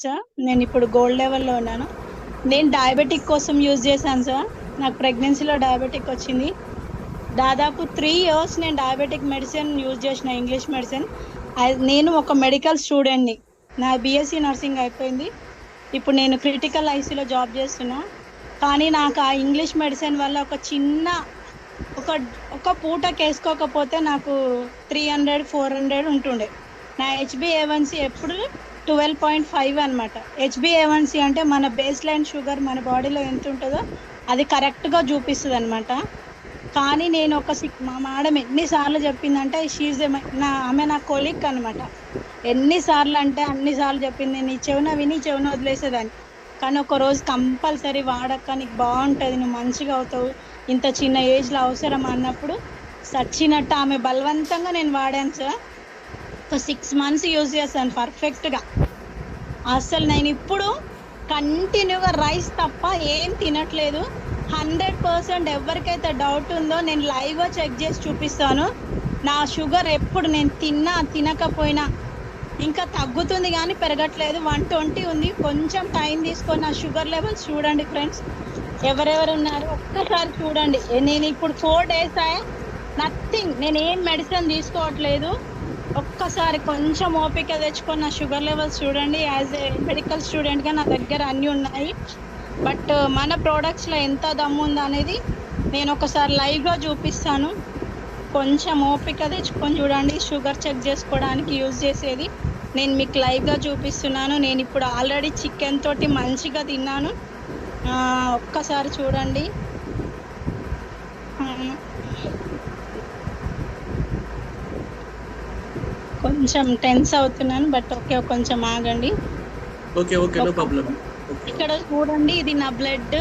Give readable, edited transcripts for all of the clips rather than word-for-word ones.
Sir నేను ఇప్పుడు gold లెవెల్లో ఉన్నాను. నేను డయాబెటిక్ కోసం యూజ్ చేశాను సార్. నాకు ప్రెగ్నెన్సీలో డయాబెటిక్ వచ్చింది. దాదాపు 3 years నేను డయాబెటిక్ మెడిసిన్ యూజ్ చేసిన, ఇంగ్లీష్ మెడిసిన్. నేను ఒక మెడికల్ స్టూడెంట్ని. నా బీఎస్సీ నర్సింగ్ అయిపోయింది. ఇప్పుడు నేను క్రిటికల్ ఐసీలో జాబ్ చేస్తున్నా. కానీ నాకు ఆ ఇంగ్లీష్ మెడిసిన్ వల్ల ఒక ఒక పూటకి వేసుకోకపోతే నాకు 300-400 ఉంటుండే. నా హెచ్బిఏవన్సీ ఎప్పుడు 12.5 అనమాట. హెచ్బిఏవన్సీ అంటే మన బేస్ లైన్ షుగర్ మన బాడీలో ఎంత ఉంటుందో అది కరెక్ట్గా చూపిస్తుంది అనమాట. కానీ నేను మా మేడం ఎన్నిసార్లు చెప్పిందంటే ఆమె నా కొలీగ్ అనమాట. ఎన్నిసార్లు అంటే అన్నిసార్లు చెప్పింది. నేను చెవున వదిలేసేదాన్ని. కానీ ఒక రోజు కంపల్సరీ వాడక్క, నీకు బాగుంటుంది, నువ్వు మంచిగా అవుతావు, ఇంత చిన్న ఏజ్లో అవసరం అన్నప్పుడు సచ్చినట్టు ఆమె బలవంతంగా నేను వాడాను సార్. ఒక 6 months యూజ్ చేశాను పర్ఫెక్ట్గా. అసలు నేను ఇప్పుడు కంటిన్యూగా రైస్ తప్ప ఏం తినట్లేదు. 100% ఎవరికైతే డౌట్ ఉందో నేను లైవ్గా చెక్ చేసి చూపిస్తాను. నా షుగర్ ఎప్పుడు నేను తినకపోయినా ఇంకా తగ్గుతుంది కానీ పెరగట్లేదు. 120 ఉంది. కొంచెం టైం తీసుకొని నా షుగర్ లెవెల్స్ చూడండి ఫ్రెండ్స్. ఎవరెవరు ఉన్నారు ఒక్కసారి చూడండి. నేను ఇప్పుడు 4 days నథింగ్, నేను ఏం మెడిసిన్ తీసుకోవట్లేదు. ఒక్కసారి కొంచెం ఓపిక తెచ్చుకొని నా షుగర్ లెవెల్స్ చూడండి. యాజ్ ఏ మెడికల్ స్టూడెంట్గా నా దగ్గర అన్నీ ఉన్నాయి. బట్ మన ప్రోడక్ట్స్లో ఎంత దమ్ము ఉందో అనేది నేను ఒకసారి లైవ్గా చూపిస్తాను. కొంచెం ఓపిక తెచ్చుకొని చూడండి. షుగర్ చెక్ చేసుకోవడానికి యూజ్ చేసేది నేను మీకు లైవ్గా చూపిస్తున్నాను. నేను ఇప్పుడు ఆల్రెడీ చికెన్ తోటి మంచిగా తిన్నాను. ఒక్కసారి చూడండి. కొంచెం టెన్స్ అవుతున్నాను, బట్ ఓకే, కొంచెం ఆగండి. ఇక్కడ చూడండి, ఇది నా బ్లడ్.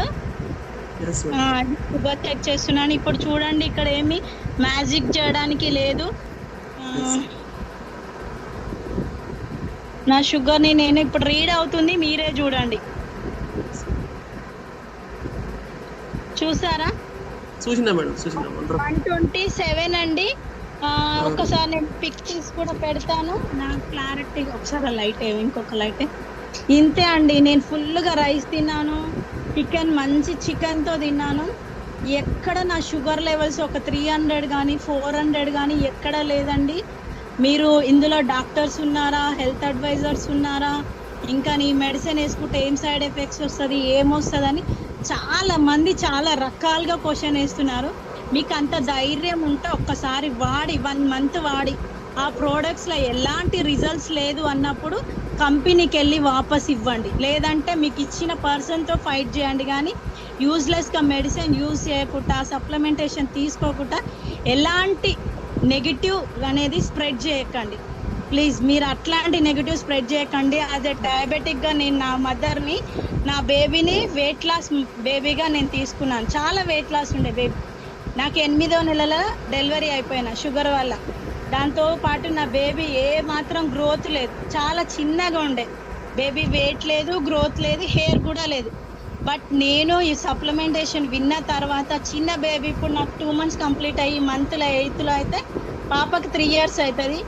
షుగర్ చెక్ చేస్తున్నాను. ఇప్పుడు చూడండి, ఇక్కడ ఏమి మ్యాజిక్ చేయడానికి లేదు. నా షుగర్ని నేను ఇప్పుడు రీడ్ అవుతుంది, మీరే చూడండి. చూసారా? 127 అండి. ఒకసారి నేను పిక్చర్స్ కూడా పెడతాను. నా క్లారిటీ ఒకసారి ఇంకొక లైట్ ఇంతే అండి. నేను ఫుల్గా రైస్ తిన్నాను, మంచి చికెన్తో తిన్నాను. ఎక్కడ నా షుగర్ లెవెల్స్ ఒక 300 కానీ 400 కానీ ఎక్కడ లేదండి. మీరు ఇందులో డాక్టర్స్ ఉన్నారా, హెల్త్ అడ్వైజర్స్ ఉన్నారా, ఇంకా నీ మెడిసిన్ వేసుకుంటే ఏం సైడ్ ఎఫెక్ట్స్ వస్తుంది, ఏమొస్తుందని చాలా మంది చాలా రకాలుగా క్వశ్చన్ వేస్తున్నారు. మీకు అంత ధైర్యం ఉంటే ఒక్కసారి వాడి 1 month వాడి ఆ ప్రోడక్ట్స్లో ఎలాంటి రిజల్ట్స్ లేదు అన్నప్పుడు కంపెనీకి వెళ్ళి వాపస్ ఇవ్వండి. లేదంటే మీకు ఇచ్చిన పర్సన్తో ఫైట్ చేయండి. కానీ యూజ్లెస్గా మెడిసిన్ యూజ్ చేయకుండా, సప్లిమెంటేషన్ తీసుకోకుండా ఎలాంటి నెగిటివ్ అనేది స్ప్రెడ్ చేయకండి ప్లీజ్. మీరు అట్లాంటి నెగిటివ్ స్ప్రెడ్ చేయకండి. యాజ్ ఎ డయాబెటిక్గా నేను నా మదర్ని, నా బేబీని వెయిట్ లాస్ బేబీగా నేను తీసుకున్నాను. చాలా వెయిట్ లాస్ ఉండే బేబీ. నాకు 8వ నెలలో డెలివరీ అయిపోయిన షుగర్ వల్ల. దాంతో పాటు నా బేబీ ఏ మాత్రం గ్రోత్ లేదు, చాలా చిన్నగా ఉండే బేబీ. వెయిట్ లేదు, గ్రోత్ లేదు, హెయిర్ కూడా లేదు. బట్ నేను ఈ సప్లిమెంటేషన్ విన్న తర్వాత చిన్న బేబీ ఇప్పుడు నాకు 2 months కంప్లీట్ అయ్యి మంత్లో 8th అయితే పాపకి 3 years అవుతుంది.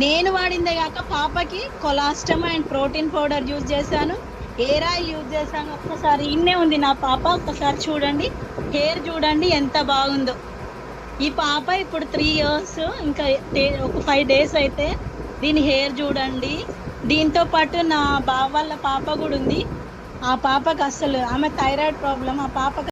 నేను వాడిందే కాక పాపకి కొలాస్టమ్ అండ్ ప్రోటీన్ పౌడర్ యూజ్ చేశాను, హెయిర్ ఆయిల్ యూజ్ చేశాను. ఒక్కసారి ఇన్నే ఉంది నా పాప, ఒక్కసారి చూడండి. హెయిర్ చూడండి ఎంత బాగుందో. ఈ పాప ఇప్పుడు 3 years, ఇంకా ఒక 5 days అయితే దీని హెయిర్ చూడండి. దీంతో పాటు నా బావ వాళ్ళ పాప కూడా ఉంది. ఆ పాపకి అసలు ఆమె థైరాయిడ్ ప్రాబ్లం. ఆ పాపకి